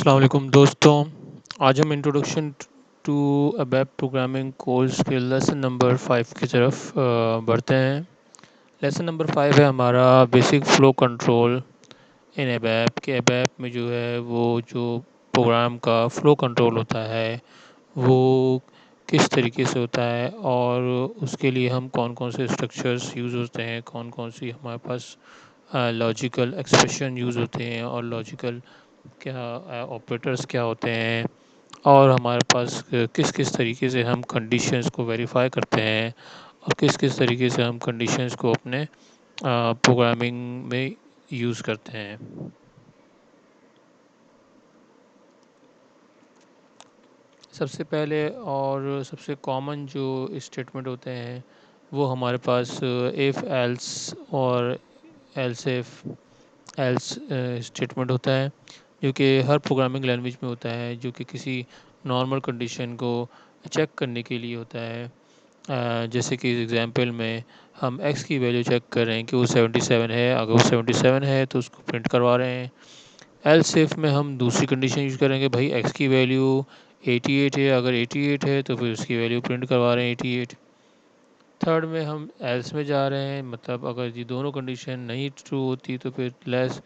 अस्सलाम वालेकुम दोस्तों। आज हम introduction to ABAP programming course के लेसन नंबर 5 की तरफ बढ़ते हैं। लेसन नंबर 5 है हमारा बेसिक फ़्लो कंट्रोल इन अबैप के अबैप में जो है वो जो प्रोग्राम का फ़्लो कंट्रोल होता है वो किस तरीके से होता है और उसके लिए हम कौन कौन से स्ट्रक्चर्स यूज़ होते हैं, कौन कौन सी हमारे पास लॉजिकल एक्सप्रेशन यूज़ होते हैं और लॉजिकल क्या ऑपरेटर्स क्या होते हैं और हमारे पास किस किस तरीके से हम कंडीशंस को वेरीफाई करते हैं और किस किस तरीके से हम कंडीशंस को अपने प्रोग्रामिंग में यूज़ करते हैं। सबसे पहले और सबसे कॉमन जो स्टेटमेंट होते हैं वो हमारे पास इफ़ एल्स और एल्स इफ एल्स स्टेटमेंट होता है जो कि हर प्रोग्रामिंग लैंग्वेज में होता है, जो कि किसी नॉर्मल कंडीशन को चेक करने के लिए होता है। जैसे कि एग्जांपल में हम x की वैल्यू चेक कर रहे हैं कि वो 77 है, अगर वो 77 है तो उसको प्रिंट करवा रहे हैं। एल्स इफ में हम दूसरी कंडीशन यूज़ करेंगे, भाई x की वैल्यू 88 है, अगर 88 है तो फिर उसकी वैल्यू प्रिंट करवा रहे हैं 88। थर्ड में हम एल्स में जा रहे हैं, मतलब अगर ये दोनों कंडीशन नहीं ट्रू होती तो फिर लेस,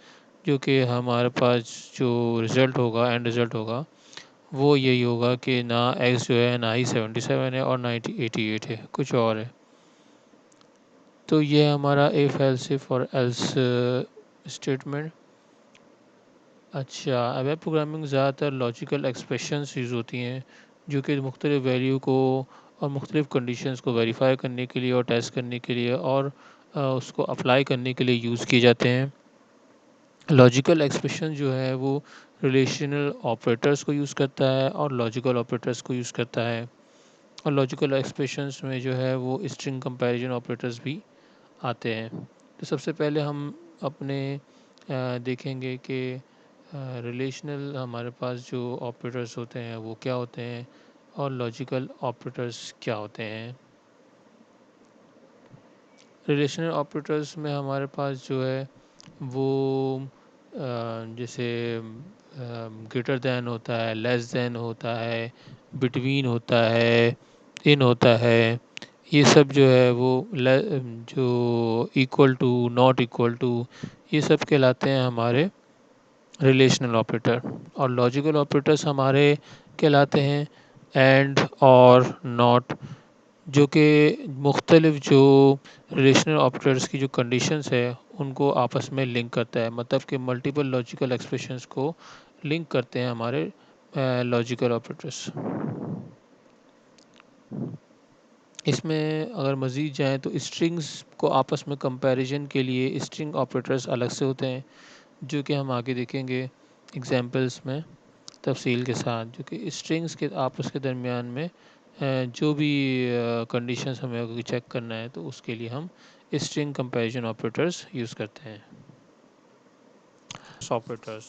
जो कि हमारे पास जो रिज़ल्ट होगा, एंड रिज़ल्ट होगा, वो यही होगा कि ना एक्स जो है ना ही 77 है और ना ही 88 है, कुछ और है। तो ये हमारा इफ़ एल्स इफ और एल्स स्टेटमेंट। अच्छा, वेब प्रोग्रामिंग ज़्यादातर लॉजिकल एक्सप्रेशंस यूज़ होती हैं जो कि मुख्तलिफ़ वैल्यू को और मुख्तलिफ़ कंडीशंस को वेरीफाई करने के लिए और टेस्ट करने के लिए और उसको अप्लाई करने के लिए यूज़ किए जाते हैं। लॉजिकल एक्सप्रेशन जो है वो रिलेशनल ऑपरेटर्स को यूज़ करता है और लॉजिकल ऑपरेटर्स को यूज़ करता है, और लॉजिकल एक्सप्रेशंस में जो है वो स्ट्रिंग कंपैरिजन ऑपरेटर्स भी आते हैं। तो सबसे पहले हम अपने देखेंगे कि रिलेशनल हमारे पास जो ऑपरेटर्स होते हैं वो क्या होते हैं और लॉजिकल ऑपरेटर्स क्या होते हैं। रिलेशनल ऑपरेटर्स में हमारे पास जो है वो जैसे ग्रेटर दैन होता है, लेस दैन होता है, बिटवीन होता है, इन होता है, ये सब जो है वो जो equal to, not equal to, ये सब कहलाते हैं हमारे रिलेशनल ऑपरेटर। और लॉजिकल ऑपरेटर्स हमारे कहलाते हैं एंड और नॉट, जो कि मुख्तलिफ जो रिलेशनल ऑपरेटर्स की जो कंडीशंस है उनको आपस में लिंक करता है, मतलब कि मल्टीपल लॉजिकल एक्सप्रेशंस को लिंक करते हैं हमारे लॉजिकल ऑपरेटर्स। इसमें अगर मज़ीद जाएँ तो स्ट्रिंग्स को आपस में कंपैरिजन के लिए स्ट्रिंग ऑपरेटर्स अलग से होते हैं, जो कि हम आगे देखेंगे एग्जांपल्स में तफसील के साथ, जो कि स्ट्रिंग्स के आपस के दरमियान में जो भी कंडीशंस हमें अगर चेक करना है तो उसके लिए हम स्ट्रिंग कंपैरिजन ऑपरेटर्स यूज़ करते हैं। ऑपरेटर्स,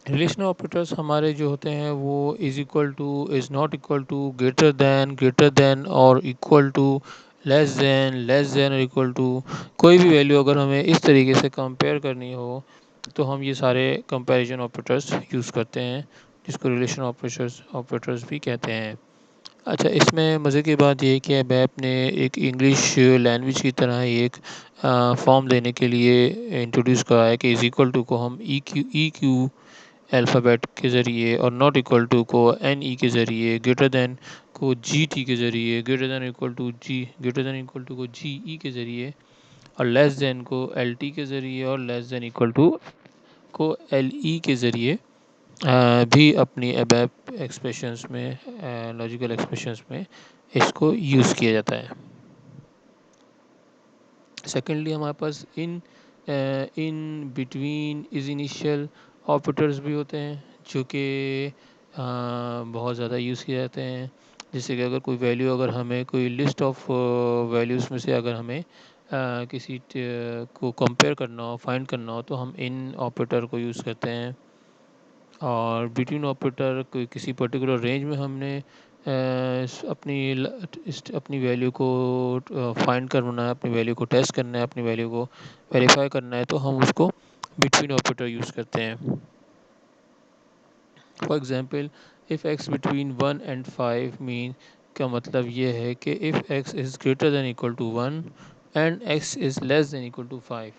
रिलेशनल ऑपरेटर्स हमारे जो होते हैं वो is equal to, is not equal to, greater than और इक्वल टू, लेस दैन और इक्वल टू, कोई भी वैल्यू अगर हमें इस तरीके से कंपेयर करनी हो तो हम ये सारे कंपैरिजन ऑपरेटर्स यूज़ करते हैं, जिसको रिलेशन ऑपरेटर्स ऑपरेटर्स भी कहते हैं। अच्छा, इसमें मज़े की बात ये है कि अबैप ने एक इंग्लिश लैंग्वेज की तरह ही एक फॉर्म देने के लिए इंट्रोड्यूस करा है कि इज़ इक्वल टू को हम ई क्यू अल्फ़ाबेट के ज़रिए, और नॉट इक्वल टू को एन ई के ज़रिए, ग्रेटर दैन को जी टी के ज़रिए, ग्रेटर दैन इक्वल टू को जी ई के ज़रिए, और लेस दैन को एल टी के ज़रिए, और लेस दैन इक्वल टू को एल ई के ज़रिए भी अपनी अबैप एक्सप्रेशंस में, लॉजिकल एक्सप्रेशंस में इसको यूज़ किया जाता है। सेकेंडली हमारे पास in between, is initial operators भी होते हैं, जो कि बहुत ज़्यादा यूज़ किए जाते हैं। जैसे कि अगर कोई वैल्यू, अगर हमें कोई लिस्ट ऑफ वैल्यूज़ में से अगर हमें किसी को कंपेयर करना हो, फाइंड करना हो, तो हम इन ऑपरेटर को यूज़ करते हैं। और बिटवीन ऑपरेटर कोई किसी पर्टिकुलर रेंज में हमने अपनी वैल्यू को फाइंड करना है, अपनी वैल्यू को टेस्ट करना है, अपनी वैल्यू को वेरीफाई करना है, तो हम उसको बिटवीन ऑपरेटर यूज़ करते हैं। For example if x between 1 and 5 mean का मतलब ये है कि if x is greater than equal to 1 and x is less than equal to 5,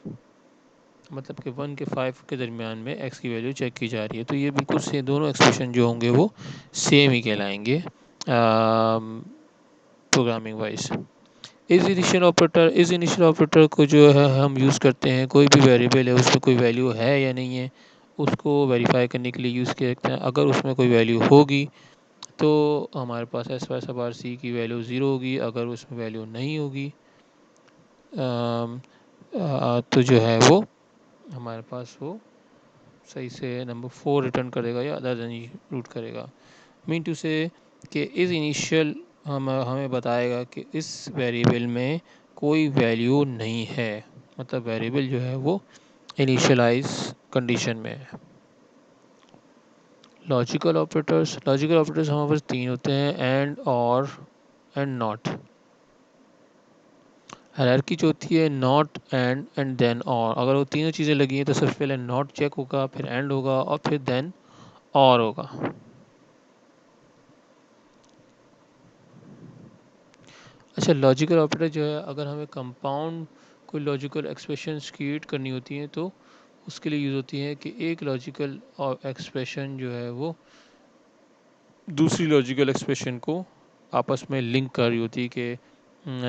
मतलब कि 1 के 5 के दरमियान में x की वैल्यू चेक की जा रही है। तो ये बिल्कुल से दोनों एक्सप्रेशन जो होंगे वो सेम ही कहलाएंगे प्रोग्रामिंग वाइज। इस इनिशियल ऑपरेटर को जो है हम यूज़ करते हैं, कोई भी वेरिएबल है उसमें कोई वैल्यू है या नहीं है उसको वेरीफाई करने के लिए यूज़ किया जाता है। अगर उसमें कोई वैल्यू होगी तो हमारे पास एस वाई सब आर सी की वैल्यू ज़ीरो होगी, अगर उसमें वैल्यू नहीं होगी तो जो है वो हमारे पास वो सही से नंबर 4 रिटर्न करेगा या अदर देन रूट करेगा। मीन टू से कि इस इनिशियल हमें बताएगा कि इस वेरिएबल में कोई वैल्यू नहीं है, मतलब वेरिएबल जो है वो इनिशियलाइज कंडीशन में है। लॉजिकल ऑपरेटर्स हमारे पास 3 होते हैं, एंड, और, एंड नॉट। हायरार्की जो होती है नॉट, एंड देन और, अगर वो तीनों चीज़ें लगी हैं तो सबसे पहले नॉट चेक होगा, फिर एंड होगा और फिर देन और होगा। अच्छा, लॉजिकल ऑपरेटर जो है अगर हमें कंपाउंड कोई लॉजिकल एक्सप्रेशंस क्रिएट करनी होती हैं तो उसके लिए यूज़ होती है कि एक लॉजिकल एक्सप्रेशन जो है वो दूसरी लॉजिकल एक्सप्रेशन को आपस में लिंक कर रही होती है कि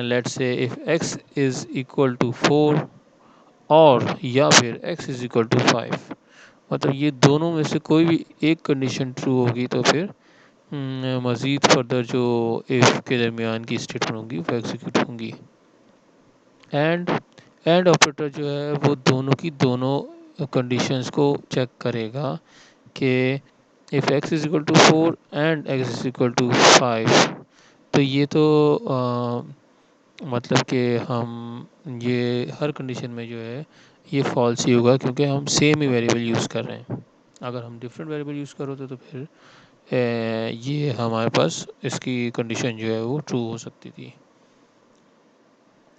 let's say if x is equal to 4 और या फिर x इज़ इक्वल टू 5, मतलब ये दोनों में से कोई भी एक कंडीशन ट्रू होगी तो फिर मज़ीद फर्दर जो इफ़ के दरमियान की स्टेटमेंट होंगी वो एग्जीक्यूट होंगी। एंड एंड ऑपरेटर जो है वो दोनों की दोनों कंडीशंस को चेक करेगा कि if x is equal to 4 and x is equal to 5, तो ये तो मतलब कि हम ये हर कंडीशन में जो है ये फॉल्स ही होगा क्योंकि हम सेम ही वेरिएबल यूज़ कर रहे हैं। अगर हम डिफरेंट वेरिएबल यूज़ कर होते तो फिर ये हमारे पास इसकी कंडीशन जो है वो ट्रू हो सकती थी।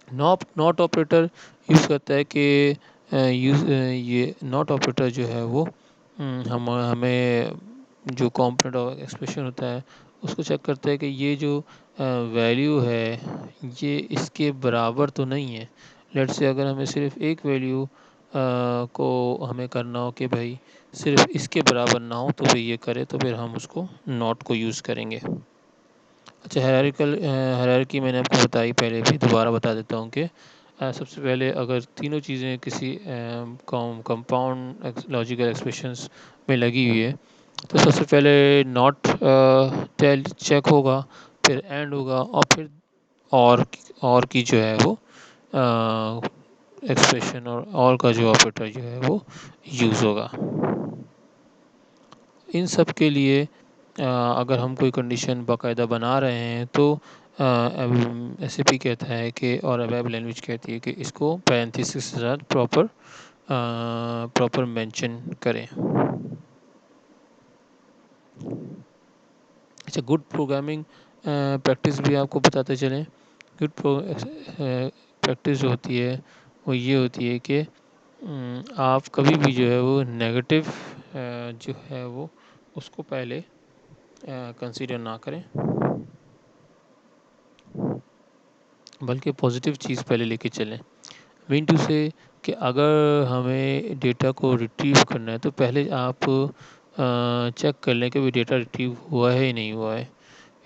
नॉट ऑपरेटर यूज़ करता है कि ये नॉट ऑपरेटर जो है वो हमें जो कॉम्पोनेंट ऑफ एक्सप्रेशन होता है उसको चेक करता है कि ये जो वैल्यू है ये इसके बराबर तो नहीं है। लेट्स से अगर हमें सिर्फ एक वैल्यू को हमें करना हो कि भाई सिर्फ इसके बराबर ना हो तो फिर ये करे तो फिर हम उसको नॉट को यूज़ करेंगे। अच्छा, हायरार्की मैंने आपको बताई पहले भी, दोबारा बता देता हूँ कि सबसे पहले अगर तीनों चीज़ें किसी कंपाउंड लॉजिकल एक्सप्रेशंस में लगी हुई है तो सबसे पहले नॉट टेल चेक होगा, फिर एंड होगा और फिर और की जो है वो एक्सप्रेशन और का जो ऑपरेटर जो है वो यूज़ होगा। इन सब के लिए अगर हम कोई कंडीशन बाकायदा बना रहे हैं तो एस ए पी कहता है कि और वेब लैंग्वेज कहती है कि इसको पैरेंथेसिस के साथ प्रॉपर मेंशन करें। अच्छा, गुड प्रोग्रामिंग प्रैक्टिस भी आपको बताते चलें। गुड प्रैक्टिस जो होती है वो ये होती है कि आप कभी भी जो है वो नेगेटिव जो है वो उसको पहले कंसीडर ना करें, बल्कि पॉजिटिव चीज़ पहले लेके चलें। मीन टू से कि अगर हमें डेटा को रिट्रीव करना है तो पहले आप चेक कर लें कि भी डेटा रिट्रीव हुआ है या नहीं हुआ है।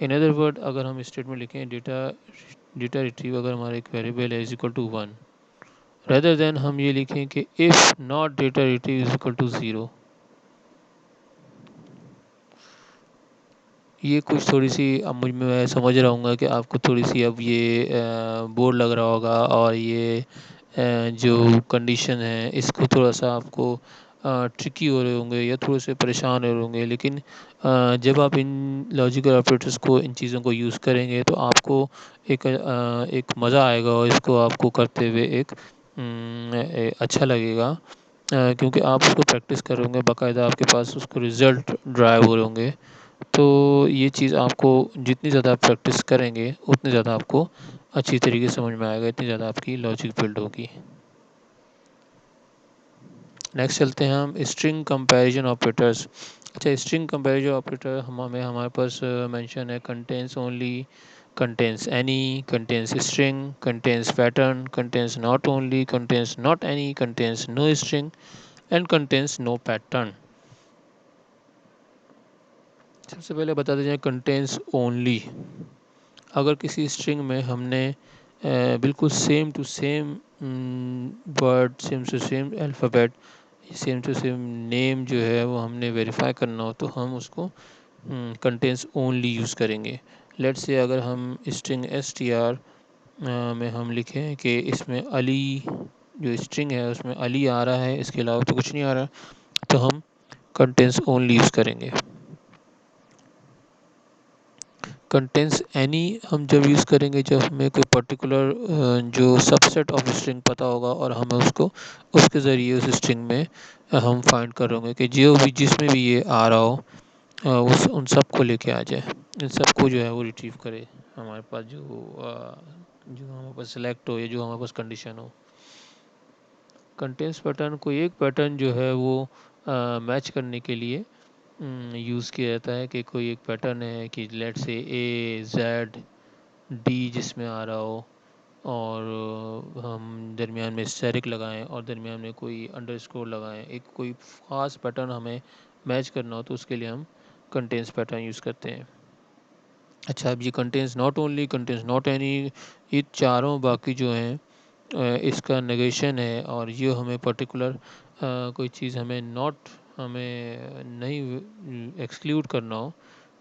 इन अदर वर्ड, अगर हम स्टेटमेंट लिखें डेटा डेटा रिट्रीव अगर हमारा एक वेरिएबल है is equal to 1, rather than हम ये लिखें कि if not data retrieve is equal to 0। ये कुछ थोड़ी सी अब मुझ में मैं समझ रहा हूँ कि आपको थोड़ी सी अब ये बोर लग रहा होगा और ये जो कंडीशन है इसको थोड़ा सा आपको ट्रिकी हो रहे होंगे या थोड़े से परेशान हो रहे होंगे, लेकिन जब आप इन लॉजिकल ऑपरेटर्स को इन चीज़ों को यूज़ करेंगे तो आपको एक मज़ा आएगा और इसको आपको करते हुए एक अच्छा लगेगा क्योंकि आप उसको प्रैक्टिस करोगे बाकायदा, आपके पास उसको रिज़ल्ट ड्राइव हो रहे होंगे। तो ये चीज़ आपको जितनी ज़्यादा आप प्रैक्टिस करेंगे उतनी ज़्यादा आपको अच्छी तरीके से समझ में आएगा, इतनी ज़्यादा आपकी लॉजिक बिल्ड होगी। नेक्स्ट चलते हैं हम स्ट्रिंग कंपैरिजन ऑपरेटर्स। अच्छा, स्ट्रिंग कंपैरिजन ऑपरेटर हमें हमारे पास मेंशन है contains only, contains any, contains string, contains pattern, contains not only, contains not any, contains no string and contains no pattern. सबसे पहले बता दें कंटेंस ओनली। अगर किसी स्ट्रिंग में हमने बिल्कुल same to same word, same to same alphabet, same to same name जो है वो हमने वेरीफाई करना हो तो हम उसको कंटेंस ओनली यूज़ करेंगे। लेट्स से अगर हम स्ट्रिंग str में हम लिखें कि इसमें अली, जो स्ट्रिंग है उसमें अली आ रहा है, इसके अलावा तो कुछ नहीं आ रहा, तो हम कंटेंस ओनली यूज़ करेंगे। कंटेंस एनी हम जब यूज़ करेंगे जब हमें कोई पर्टिकुलर जो सबसेट ऑफ स्ट्रिंग पता होगा और हमें उसको उसके ज़रिए उस स्ट्रिंग में हम फाइंड करेंगे कि जो भी जिसमें भी ये आ रहा हो उस उन सब को लेके आ जाए, इन सबको जो है वो रिट्रीव करे हमारे पास, जो हमारे पास सिलेक्ट हो या जो हमारे पास कंडीशन हो। कंटेंट्स पैटर्न कोई एक पैटर्न जो है वो मैच करने के लिए यूज़ किया जाता है कि कोई एक पैटर्न है कि लेट से ए जेड डी जिसमें आ रहा हो और हम दरमियान में स्टेरिक लगाएं और दरमियान में कोई अंडरस्कोर लगाएं, एक कोई ख़ास पैटर्न हमें मैच करना हो तो उसके लिए हम कंटेंट्स पैटर्न यूज़ करते हैं। अच्छा, अब ये contents not only, contents not any, ये चारों बाकी जो हैं इसका नेगेशन है और ये हमें पर्टिकुलर कोई चीज़ हमें नॉट, हमें नहीं एक्सक्लूड करना हो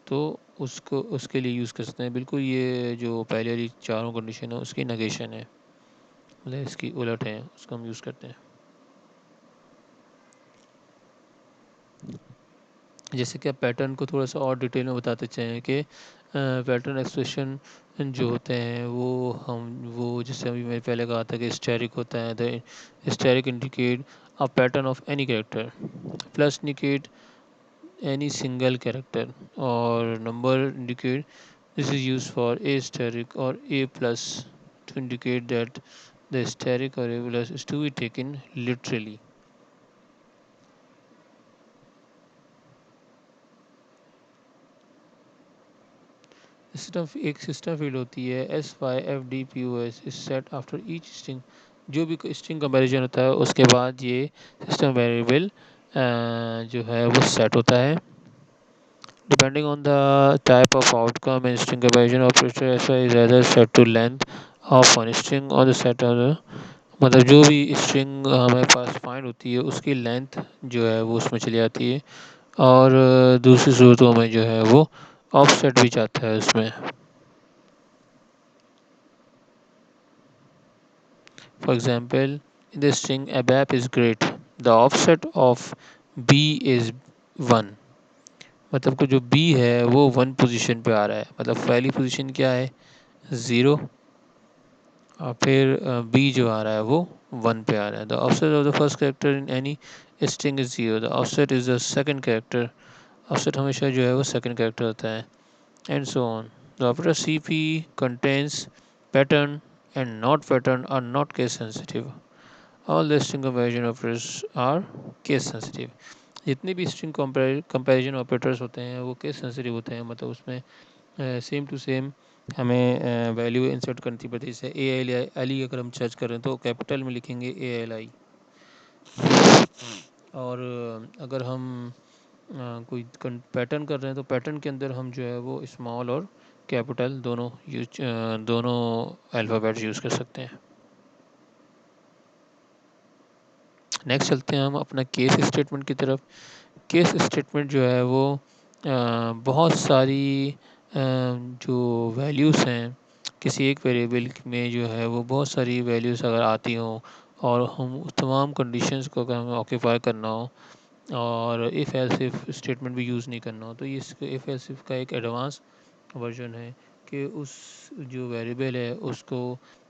तो उसको उसके लिए यूज़ कर सकते हैं। बिल्कुल ये जो पहले वाली चारों कंडीशन है उसकी नेगेशन है, मतलब इसकी उलट है, उसको हम यूज़ करते हैं। जैसे कि आप पैटर्न को थोड़ा सा और डिटेल में बताते चाहें कि पैटर्न एक्सप्रेशन जो होते हैं वो जैसे अभी मैंने पहले कहा था कि स्टैटिक होता है, the static indicate a pattern of any character, plus indicate any single character और number indicate this is use for a static और a plus to indicate that the static और a plus is to be taken literally. System एक system field होती है SYFDPOS is set after each string. जो भी string comparison होता है उसके बाद ये सिस्टम वेरिएबल जो है वो सेट होता है। Depending on the type of outcome in string comparison operator SY is either set to length of one string or the set of the, मतलब जो भी स्ट्रिंग हमारे पास फाइंड होती है उसकी लेंथ जो है वो उसमें चली जाती है और दूसरी सूरतों में जो है वो ऑफसेट भी जाता है उसमें। For example, in the string ABAP is great, the offset of B is 1, मतलब को जो B है वो 1 पोजीशन पे आ रहा है, मतलब पहली पोजीशन क्या है 0 और फिर B जो आ रहा है वो 1 पे आ रहा है। The offset of the first character in any string is 0, the offset is the second character, offset हमेशा जो है वो second character होता है and so on. The operator CP contains pattern and not pattern are not case sensitive. All the string comparison operators are case sensitive. जितने भी string comparison operators होते हैं वो केस सेंसिटिव होते हैं, मतलब उसमें सेम टू सेम हमें वैल्यू इंसर्ट करनी पड़ती है। जैसे ए अली अगर हम सर्च करें तो कैपिटल में लिखेंगे ALI, और अगर हम कोई पैटर्न कर रहे हैं तो पैटर्न के अंदर हम जो है वो स्मॉल और कैपिटल दोनों अल्फ़ाबेट्स यूज़ कर सकते हैं। नेक्स्ट चलते हैं हम अपना केस स्टेटमेंट की तरफ। केस स्टेटमेंट जो है वो बहुत सारी जो वैल्यूज़ हैं किसी एक वेरिएबल में जो है वो बहुत सारी वैल्यूज़ अगर आती हों और हम तमाम कंडीशंस को अगर हमें ऑक्यूपाई करना हो और इफ़ एल्स इफ स्टेटमेंट भी यूज़ नहीं करना हो तो ये इफ़ एल्स इफ का एक एडवांस वर्जन है कि उस जो वेरिएबल है उसको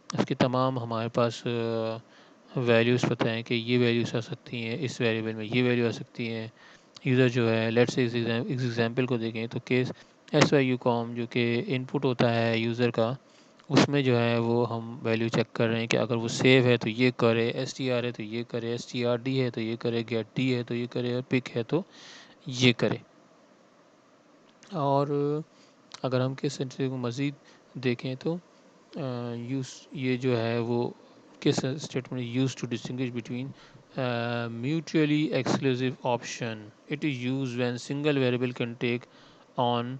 उसकी तमाम हमारे पास वैल्यूज़ पता है कि ये वैल्यूज़ आ सकती हैं, इस वेरिएबल में ये वैल्यू आ सकती हैं। यूज़र जो है लेट्स से इस एग्जांपल को देखें तो केस SYUCOM जो कि इनपुट होता है यूज़र का, उसमें जो है वो हम वैल्यू चेक कर रहे हैं कि अगर वो सेव है तो ये करे, STR है तो ये करे, STRD है तो ये करे, गेट डी है तो ये करे और पिक है तो ये करे। और अगर हम केस सेंसिटिव को मज़ीद देखें तो यूज़ ये जो है वो case statement use to distinguish between mutually exclusive option. It is use when single variable can take on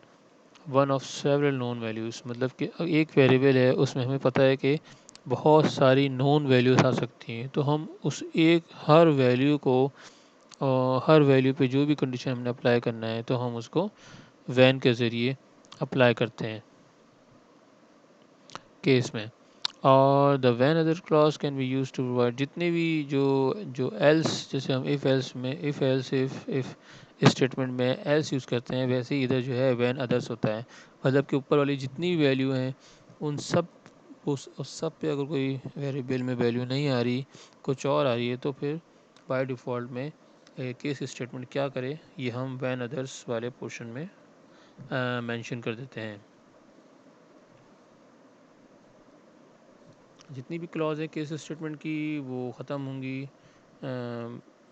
one of several known values. मतलब कि एक वेरिएबल है, उसमें हमें पता है कि बहुत सारी नोन वैल्यूज़ आ सकती हैं, तो हम उस एक हर वैल्यू को हर वैल्यू पे जो भी कंडीशन हमने अप्लाई करना है तो हम उसको वैन के ज़रिए अप्लाई करते हैं केस में। और the when other clause can be use to provide, जितने भी जो जो एल्स, जैसे हम इफ़ एल्स में इफ़ एल्स इफ़ स्टेटमेंट में एल्स यूज़ करते हैं, वैसे ही इधर जो है वैन अदर्स होता है। मतलब कि ऊपर वाली जितनी वैल्यू हैं उन सब उस सब पे अगर कोई वेरिएबल में वैल्यू नहीं आ रही, कुछ और आ रही है, तो फिर बाय डिफ़ॉल्ट में केस स्टेटमेंट क्या करे, ये हम वैन अदर्स वाले पोर्शन में मेंशन कर देते हैं। जितनी भी क्लॉज है केस स्टेटमेंट की वो ख़त्म होंगी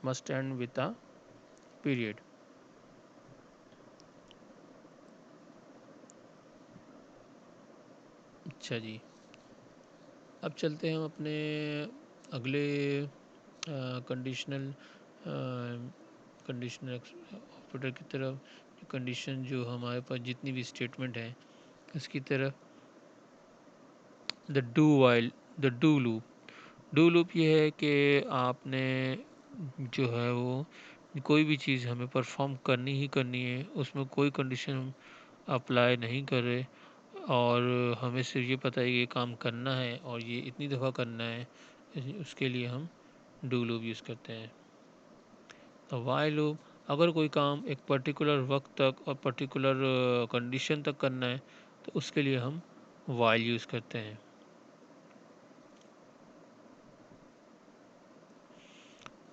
must and with a period. अच्छा जी, अब चलते हैं हम अपने अगले कंडीशनल कंडीशनल ऑपरेटर की तरफ। कंडीशन जो हमारे पास जितनी भी स्टेटमेंट है इसकी तरफ। The do while the do loop ये है कि आपने जो है वो कोई भी चीज़ हमें परफॉर्म करनी ही करनी है, उसमें कोई कंडीशन अप्लाई नहीं कर रहे, और हमें सिर्फ ये पता है कि ये काम करना है और ये इतनी दफ़ा करना है, उसके लिए हम डू लूप यूज़ करते हैं। तो वाइल लूप, अगर कोई काम एक पर्टिकुलर वक्त तक और पर्टिकुलर कंडीशन तक करना है तो उसके लिए हम वाइल यूज़ करते हैं।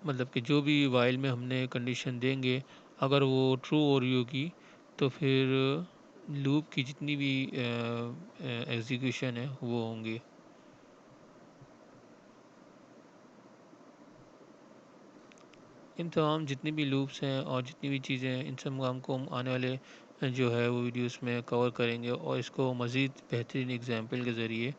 मतलब कि जो भी वाइल में हमने कंडीशन देंगे, अगर वो ट्रू हो रही होगी तो फिर लूप की जितनी भी एग्जीक्यूशन है वो होंगे। इन तमाम जितनी भी लूप्स हैं और जितनी भी चीज़ें हैं, इन सब काम को हम आने वाले जो है वो वीडियोस में कवर करेंगे, और इसको मज़ीद बेहतरीन एग्जांपल के ज़रिए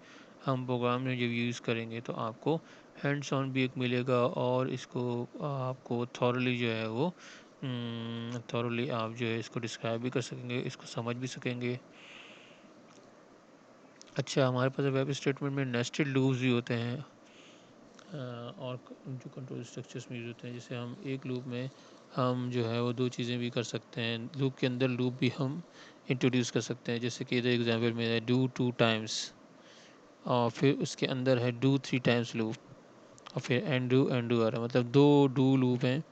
हम प्रोग्राम में जब यूज़ करेंगे तो आपको हैंड्स ऑन भी एक मिलेगा, और इसको आपको थॉरली जो है वो थॉरली आप जो है इसको डिस्क्राइब भी कर सकेंगे, इसको समझ भी सकेंगे। अच्छा, हमारे पास वेब स्टेटमेंट में नेस्टेड लूप्स भी होते हैं, और जो कंट्रोल स्ट्रक्चर्स में यूज़ होते हैं। जैसे हम एक लूप में हम जो है वो दो चीज़ें भी कर सकते हैं, लूप के अंदर लूप भी हम इंट्रोड्यूस कर सकते हैं। जैसे कि इधर एग्जांपल में है डू 2 टाइम्स, और फिर उसके अंदर है डू 3 टाइम्स लूप, और फिर एंड डू आ रहा है, मतलब दो डू लूप हैं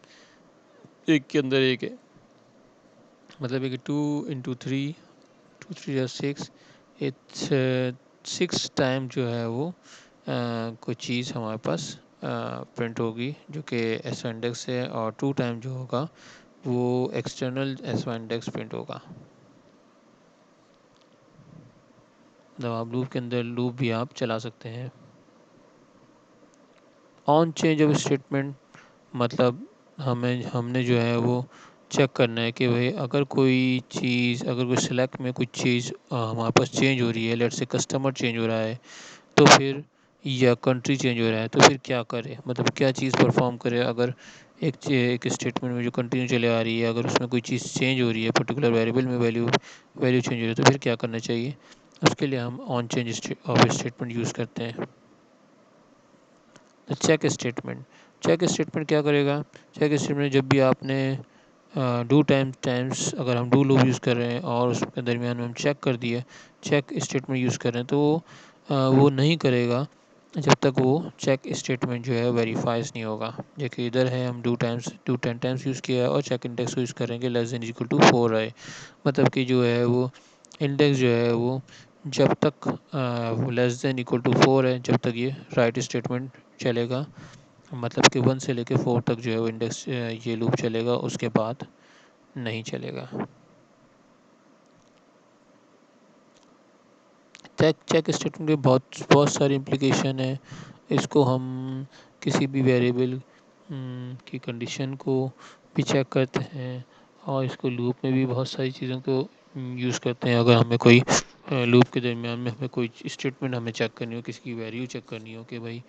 एक के अंदर एक है। मतलब एक 2 × 3, 2 × 3 = 6, इट्स 6 टाइम जो है वो कोई चीज़ हमारे पास प्रिंट होगी जो कि एस इंडेक्स है, और 2 टाइम जो होगा वो एक्सटर्नल एस इंडेक्स प्रिंट होगा। मतलब आप लूप के अंदर लूप भी आप चला सकते हैं। ऑन चेंज ऑफ स्टेटमेंट, मतलब हमने जो है वो चेक करना है कि भाई अगर कोई चीज़, अगर कोई सिलेक्ट में कुछ चीज़ हमारे पास चेंज हो रही है, लेट से कस्टमर चेंज हो रहा है तो फिर, या कंट्री चेंज हो रहा है तो फिर क्या करे, मतलब क्या चीज़ परफॉर्म करे। अगर एक स्टेटमेंट में जो कंटिन्यू चले आ रही है, अगर उसमें कोई चीज़ चेंज हो रही है, पर्टिकुलर वेरिएबल में वैल्यू वैल्यू चेंज हो रही है, तो फिर क्या करना चाहिए। उसके लिए हम on change of statement use करते हैं। तो चेक स्टेटमेंट क्या करेगा। चेक स्टेटमेंट जब भी आपने डू टाइम्स अगर हम डू लूप यूज़ कर रहे हैं और उसके दरमियान में हम चेक कर दिए, चेक स्टेटमेंट यूज़ कर रहे हैं, तो वो नहीं करेगा जब तक वो चेक स्टेटमेंट जो है वेरीफाइज नहीं होगा। जबकि इधर है हम डू 10 टाइम्स यूज़ किया है और चेक इंडेक्स को यूज़ करेंगे लेस देन इक्वल टू 4 है। मतलब कि जो है वो इंडेक्स जो है वो जब तक लेस देन इक्वल टू 4 है, जब तक ये राइट स्टेटमेंट चलेगा। मतलब कि 1 से लेके 4 तक जो है वो इंडेक्स ये लूप चलेगा, उसके बाद नहीं चलेगा। चेक स्टेटमेंट के बहुत बहुत सारी इम्प्लीकेशन है। इसको हम किसी भी वेरिएबल की कंडीशन को भी चेक करते हैं, और इसको लूप में भी बहुत सारी चीज़ों को यूज़ करते हैं। अगर हमें कोई लूप के दरमियान में हमें कोई स्टेटमेंट हमें चेक करनी हो, किसी की वैल्यू चेक करनी हो कि भाई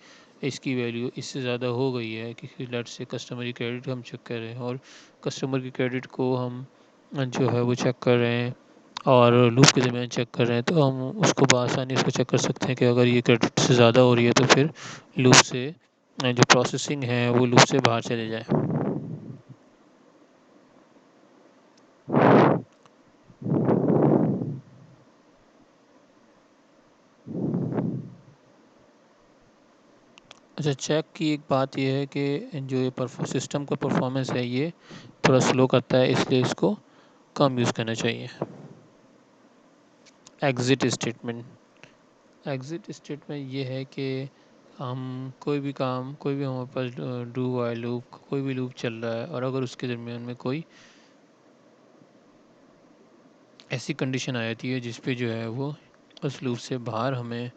इसकी वैल्यू इससे ज़्यादा हो गई है, किसी लेट से कस्टमर की क्रेडिट हम चेक कर रहे हैं और कस्टमर की क्रेडिट को हम जो है वो चेक कर रहे हैं और लूप के दरमियान चेक कर रहे हैं, तो हम उसको बआसानी उसको चेक कर सकते हैं कि अगर ये क्रेडिट से ज़्यादा हो रही है तो फिर लूप से जो प्रोसेसिंग है वो लूप से बाहर चले जाए। अच्छा, चेक की एक बात यह है कि जो ये सिस्टम का परफॉर्मेंस है ये थोड़ा स्लो करता है, इसलिए इसको कम यूज़ करना चाहिए। Exit statement. एग्ज़िट स्टेटमेंट ये है कि हम कोई भी काम, कोई भी हमारे पास डू व्हाइल लूप, कोई भी लूप चल रहा है और अगर उसके दरमियान में कोई ऐसी कंडीशन आ जाती है जिस पे जो है वो उस लूप से बाहर हमें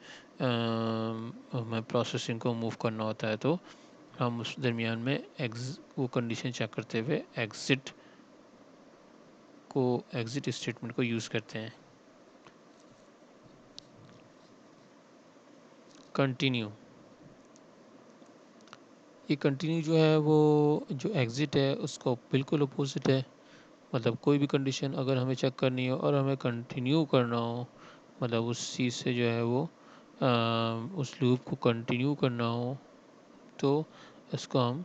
प्रोसेसिंग को मूव करना होता है, तो हम उस दरमियान में वो कंडीशन चेक करते हुए एग्ज़िट स्टेटमेंट को यूज़ करते हैं। कंटिन्यू। ये कंटिन्यू जो है वो जो एग्ज़िट है उसको बिल्कुल अपोजिट है। मतलब कोई भी कंडीशन अगर हमें चेक करनी हो और हमें कंटिन्यू करना हो, मतलब उस चीज़ से जो है वो उस लूप को कंटिन्यू करना हो, तो इसको हम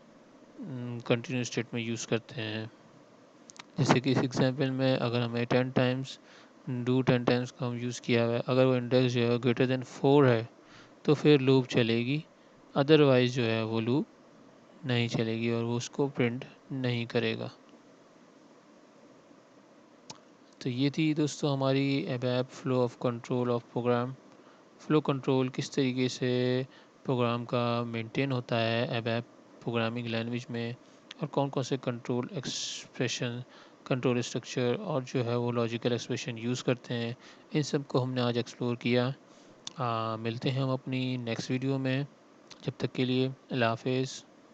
कंटिन्यू स्टेट में यूज़ करते हैं। जैसे कि इस एग्जांपल में अगर हमें 10 टाइम्स डू 10 टाइम्स का हम यूज़ किया हुआ है, अगर वो इंडेक्स जो है ग्रेटर देन 4 है तो फिर लूप चलेगी, अदरवाइज़ जो है वो लूप नहीं चलेगी और वो उसको प्रिंट नहीं करेगा। तो ये थी दोस्तों हमारी ABAP flow of control of program. Flow control किस तरीके से प्रोग्राम का मेंटेन होता है एबैप प्रोग्रामिंग लैंग्वेज में, और कौन कौन से कंट्रोल एक्सप्रेशन, कंट्रोल स्ट्रक्चर और जो है वो लॉजिकल एक्सप्रेशन यूज़ करते हैं, इन सब को हमने आज एक्सप्लोर किया। मिलते हैं हम अपनी नेक्स्ट वीडियो में। जब तक के लिए अल्लाह हाफिज़।